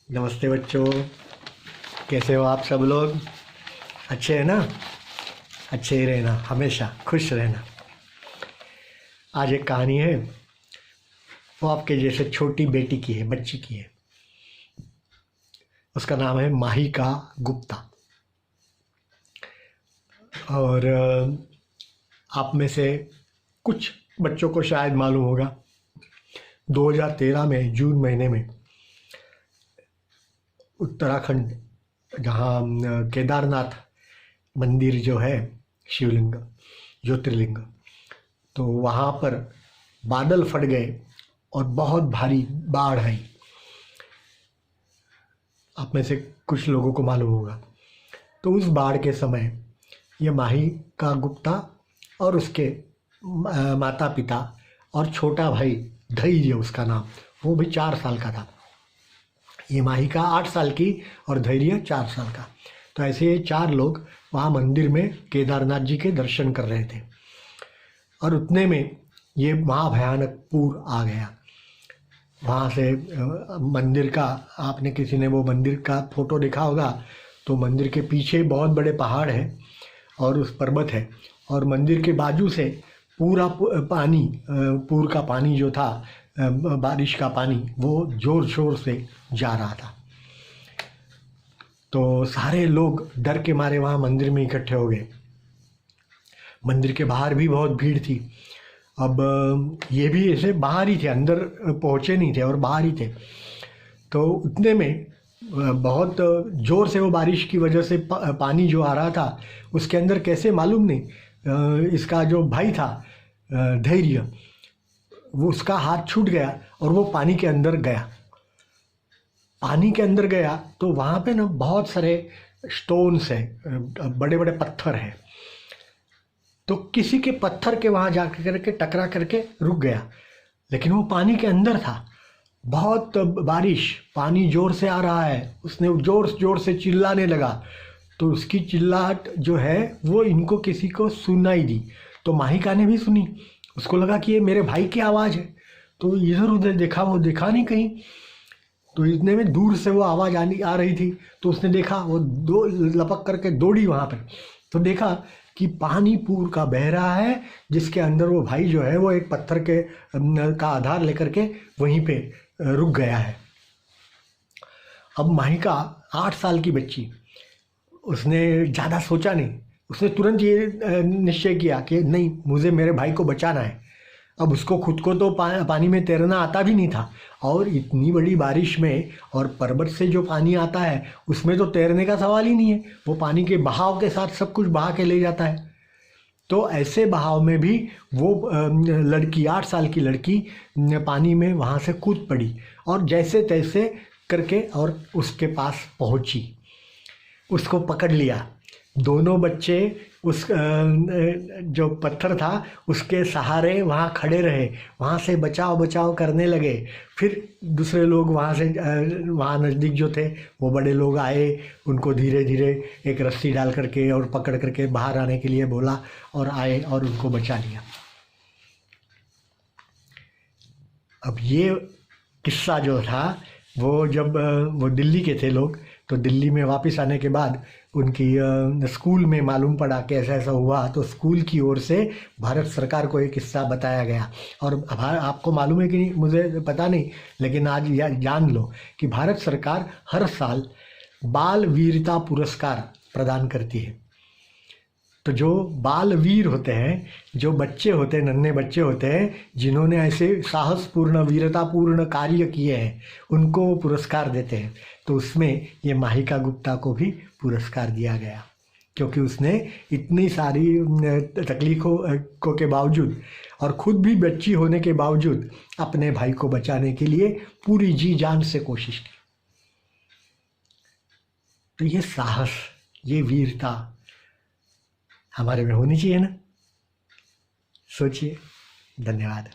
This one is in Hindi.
नमस्ते बच्चों, कैसे हो आप सब लोग? अच्छे हैं ना? अच्छे ही रहना, हमेशा खुश रहना। आज एक कहानी है, वो आपके जैसे छोटी बेटी की है, बच्ची की है। उसका नाम है माहिका गुप्ता। और आप में से कुछ बच्चों को शायद मालूम होगा, 2013 में जून महीने में उत्तराखंड, जहाँ केदारनाथ मंदिर जो है, शिवलिंग, ज्योतिर्लिंग, तो वहाँ पर बादल फट गए और बहुत भारी बाढ़ आई। आप में से कुछ लोगों को मालूम होगा। तो उस बाढ़ के समय ये माहिका गुप्ता और उसके माता पिता और छोटा भाई धैर्य, उसका नाम, वो भी 4 साल का था। ये माहिका 8 साल की और धैर्य 4 साल का। तो ऐसे ये 4 लोग वहाँ मंदिर में केदारनाथ जी के दर्शन कर रहे थे और उतने में ये महाभयानक पूर आ गया। वहाँ से मंदिर का, आपने किसी ने वो मंदिर का फोटो देखा होगा, तो मंदिर के पीछे बहुत बड़े पहाड़ है और उस पर्वत है, और मंदिर के बाजू से पूरा पानी, पूर का पानी जो था, बारिश का पानी, वो ज़ोर शोर से जा रहा था। तो सारे लोग डर के मारे वहाँ मंदिर में इकट्ठे हो गए। मंदिर के बाहर भी बहुत भीड़ थी। अब ये भी ऐसे बाहर ही थे, अंदर पहुँचे नहीं थे और बाहर ही थे। तो उतने में बहुत ज़ोर से वो बारिश की वजह से पानी जो आ रहा था, उसके अंदर कैसे मालूम नहीं, इसका जो भाई था धैर्य, वो उसका हाथ छूट गया और वो पानी के अंदर गया। पानी के अंदर गया तो वहाँ पे ना बहुत सारे स्टोन्स हैं, बड़े बड़े पत्थर हैं। तो किसी के पत्थर के वहाँ जा करके टकरा करके रुक गया, लेकिन वो पानी के अंदर था। बहुत बारिश, पानी ज़ोर से आ रहा है, उसने ज़ोर ज़ोर से चिल्लाने लगा। तो उसकी चिल्लाहट जो है वो इनको किसी को सुनाई दी। तो माहिका ने भी सुनी, उसको लगा कि ये मेरे भाई की आवाज़ है। तो इधर उधर देखा, वो देखा नहीं कहीं। तो इतने में दूर से वो आवाज़ आ रही थी, तो उसने देखा, वो दो लपक करके दौड़ी वहाँ पर। तो देखा कि पानी पूर का बह रहा है, जिसके अंदर वो भाई जो है वो एक पत्थर के का आधार लेकर के वहीं पे रुक गया है। अब माहिका 8 साल की बच्ची, उसने ज़्यादा सोचा नहीं, उसने तुरंत ये निश्चय किया कि नहीं, मुझे मेरे भाई को बचाना है। अब उसको खुद को तो पानी में तैरना आता भी नहीं था, और इतनी बड़ी बारिश में और पर्वत से जो पानी आता है उसमें तो तैरने का सवाल ही नहीं है, वो पानी के बहाव के साथ सब कुछ बहा के ले जाता है। तो ऐसे बहाव में भी वो लड़की, 8 साल की लड़की, पानी में वहाँ से कूद पड़ी और जैसे तैसे करके और उसके पास पहुँची, उसको पकड़ लिया। दोनों बच्चे उस जो पत्थर था उसके सहारे वहाँ खड़े रहे, वहाँ से बचाव बचाव करने लगे। फिर दूसरे लोग वहाँ से, वहाँ नज़दीक जो थे वो बड़े लोग आए, उनको धीरे धीरे एक रस्सी डाल करके और पकड़ करके बाहर आने के लिए बोला, और आए और उनको बचा लिया। अब ये किस्सा जो था, वो जब वो दिल्ली के थे लोग, तो दिल्ली में वापस आने के बाद उनकी स्कूल में मालूम पड़ा कि ऐसा ऐसा हुआ, तो स्कूल की ओर से भारत सरकार को एक किस्सा बताया गया। और आपको मालूम है कि नहीं मुझे पता नहीं, लेकिन आज जान लो कि भारत सरकार हर साल बाल वीरता पुरस्कार प्रदान करती है। तो जो बाल वीर होते हैं, जो बच्चे होते हैं, नन्हे बच्चे होते हैं, जिन्होंने ऐसे साहसपूर्ण, वीरतापूर्ण कार्य किए हैं, उनको वो पुरस्कार देते हैं। तो उसमें ये माहिका गुप्ता को भी पुरस्कार दिया गया, क्योंकि उसने इतनी सारी तकलीफ़ों के बावजूद और खुद भी बच्ची होने के बावजूद अपने भाई को बचाने के लिए पूरी जी जान से कोशिश की। तो ये साहस, ये वीरता हमारे में होनी चाहिए ना। सोचिए। धन्यवाद।